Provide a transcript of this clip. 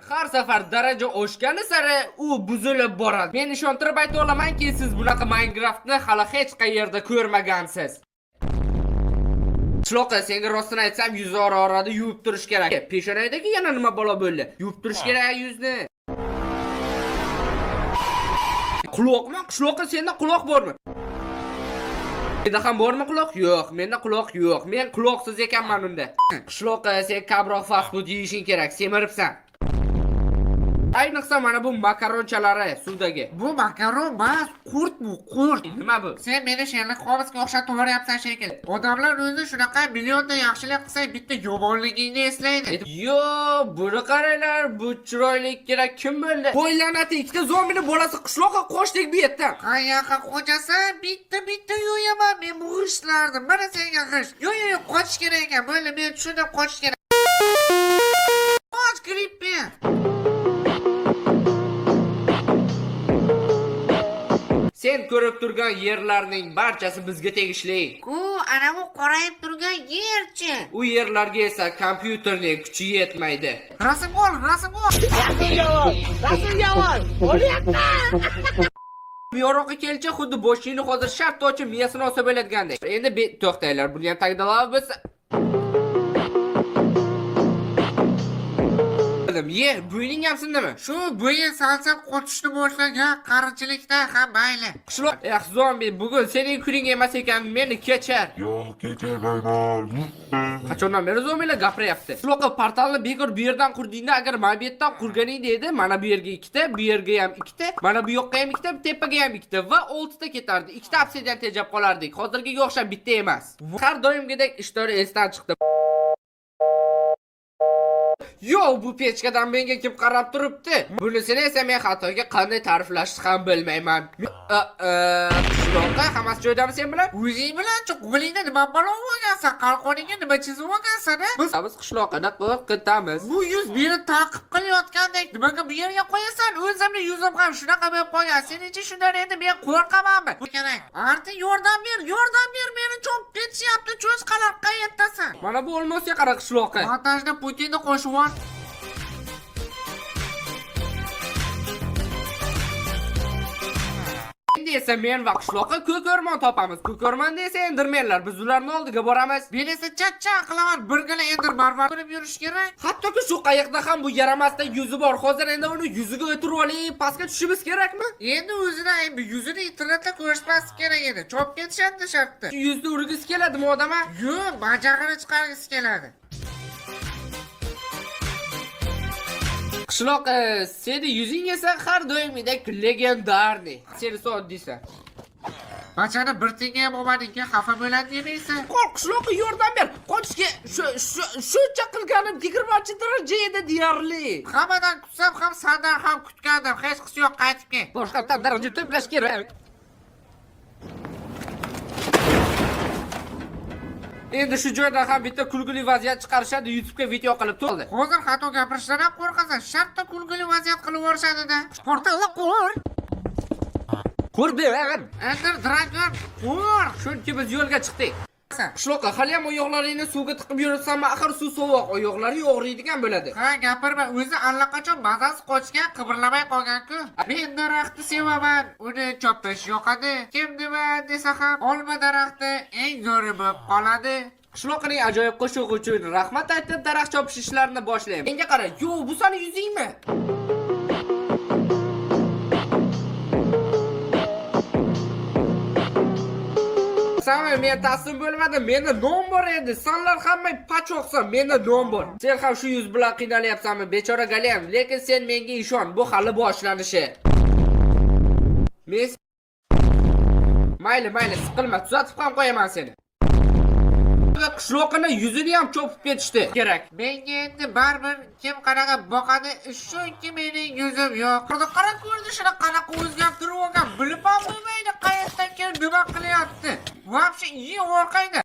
Har safar daraja oshgani sari u buzilib boradi. Men ishontirib ayta olamanki, siz bunaqa Minecraftni hali hech qayerda ko'rmagansiz. Shloqa, senga rostini aytsam, yuz orada yuvib turish kerak. Peshonadagi yana nima balo bo'ldi? Yuvib turish kerak yuzni. Quloqmi? Shloqa, senda quloq bormi? Menda ham bormi quloq? Yo'q, menda quloq yo'q. Men quloqsiz ekanman unda. Shloqa, sen kamroq fast food yeyishing kerak, semiribsan. Ayniqsa mana bu makaronchalari suvdagi. Bu makaron emas, qurt bu, qurt. Nima bu? Sen meni Sherlock Holmesga o'xshatib yuboryapsan shekilli. Odamlar o'zi shunaqa millionda yaxshilik qilsa, bitta yomonligingni eslaydi. Yo, buni qaranglar, bu chiroylikkina kim bo'ldi? Voy la'nati, ikkita zombini bolasi qishloqqa qo'shdik bu yerdan. Qayoqqa qo'chasan, bitta yo'yaman, men bu g'ishlardim. Mana senga g'ish. Yo'q, qochish kerak ekan. Bo'ldi, men tushunib qochish kerak. Qoch, Grippi. Sen ko'rib turgan yerlarning barchasi bizga tegishli. Ku, ana bu qorayib turgan yerchi. U yerlarga esa kompyuterning kuchi yetmaydi. Rasmgol. Yorug'i kelcha xuddi boshingni hozir shart ochib miyasini olsa bo'ladigandek. Endi to'xtanglar, buni ham tagdalab bo'lsa. Ye, bo'yning ham sindimi? Shu bo'yin salsam qochishni boshlagan qarichilikdan ham mayli. Qishloq, zombi, bugun sening kuning emas ekan, meni kechir. Yo'q, kechirmayman. Qachondan beri zombilar gapiryapti? Qishloqqa portalni bekor bu yerdan qurdingda, agar mana bu yerdan qurganingda edi, mana bu yerga ikkita, bu yerga ham ikkita, mana bu yoqqa ham ikkita, tepaga ham ikkita va 6 ta ketardi. Ikkita obsidian tejab qolardik. Hozirgiga o'xshab bitta emas. Har doimgidek ishlar esdan chiqdi. Yo, bu pechkadan menga kim qarab turibdi? Bunisini esa men xatoga qanday ta'riflashni ham bilmayman. Qishloqqa hammasi joydami sen bilan? O'zing bilan-chi qo'lingda nima balo bo'lgansan? Qalqoningga nima chizib olgansan? Biz qishloqni qo'rqitamiz. Bu yuz meni ta'qib qilayotgandek. Nimaga bu yerga qo'yasan? O'zimni yuzim ham shunaqa bo'lib qolgan. Sening-chi shundan endi men qo'rqamanmi? Kerak. Arti yordam ber, meni cho'p ketishyapti. Cho'chqalar qayerdasan? Mana bu olmosga qara qishloqqa. Montajda Putinni qo'shib ol. Endi esa men va qishloqqa ko'k o'rmon topamiz. Ko'k o'rmonda esa endermenlar. Biz ularning oldiga boramiz. Men esa chachcha qilaman, birgina enderman qilib yurish kerak. Hattoki shu qayiqda ham bu yaramasda yuzi bor. Hozir endi uni yuziga o'tirib olib, pastga tushimiz kerakmi? Endi o'zidan yuzini internetda ko'rishmas kerak edi. Chop ketishadi shartda. Yuzni urgisi keladimi odamga? Yo'q, bajag'ini chiqargisi keladi. Qishloq, seni yuzing esa har doimgidek legendarniy. Seni so'ddiysan. Bachani bir tinga ham olmadingki, xafa bo'ladi demaysan. Qo'rq, qishloqqa yordam ber. Qochishga shuncha qilganim 20-daraja edi deyarli. Hammadan kutsam ham sandan ham kutgandim. Hech qisi yo'q, qaytib kel. Boshqa daraja to'plash kerak. Endi shu joydan ham bitta kulgili vaziyat chiqarishadi, YouTube'ga video qilib to'ldi. Hozir xato gapirishdan ham qo'rqasan. Shartda kulgili vaziyat qilib yuborishadi-da. Portalni qo'r. Ko'rdi, Ender Dragon qo'r. chunki biz yo'lga chiqdik. Qishloqqa, hali ham oyoqlaringni suvga tiqib yuribsanmi? Axir suv sovuq, oyoqlari og'riydigan bo'ladi. Ha, gapirma, o'zi allaqachon mazasi qochgan, qimirlamay qolgan-ku. Men daraxtni sevaman, uni chopish yoqadi. Kim nima desa ham, olma daraxti eng zo'ri bo'lib qoladi. Qishloqning ajoyib qo'shig'i uchun rahmat aytib, daraxt chopish ishlarini boshlaymiz. Menga qara, yo, bu seni yuzingmi? Samay, men taslim bo'lmadim. Menda nom bor edi. Senlar hamma pachoqsan, menda nom bor. Sen ham shu yuz bilan qiynalyapsanmi? Bechora Galiyam, lekin sen menga ishon, bu hali boshlanishi. Men Mayli, siqilma, tuzatib ham qo'yaman seni. Qishloqini yuzini ham cho'pib ketishdi. Kerak. Menga endi baribir kim qanaqa boqadi, shunki mening yuzim yo'q. Qara ko'rdi shuna qanaqa o'zgartirib olgan, bilib ham bo'lmaydi qayerdan kelib nima qilyapti. Vobshe, iyi orqangda.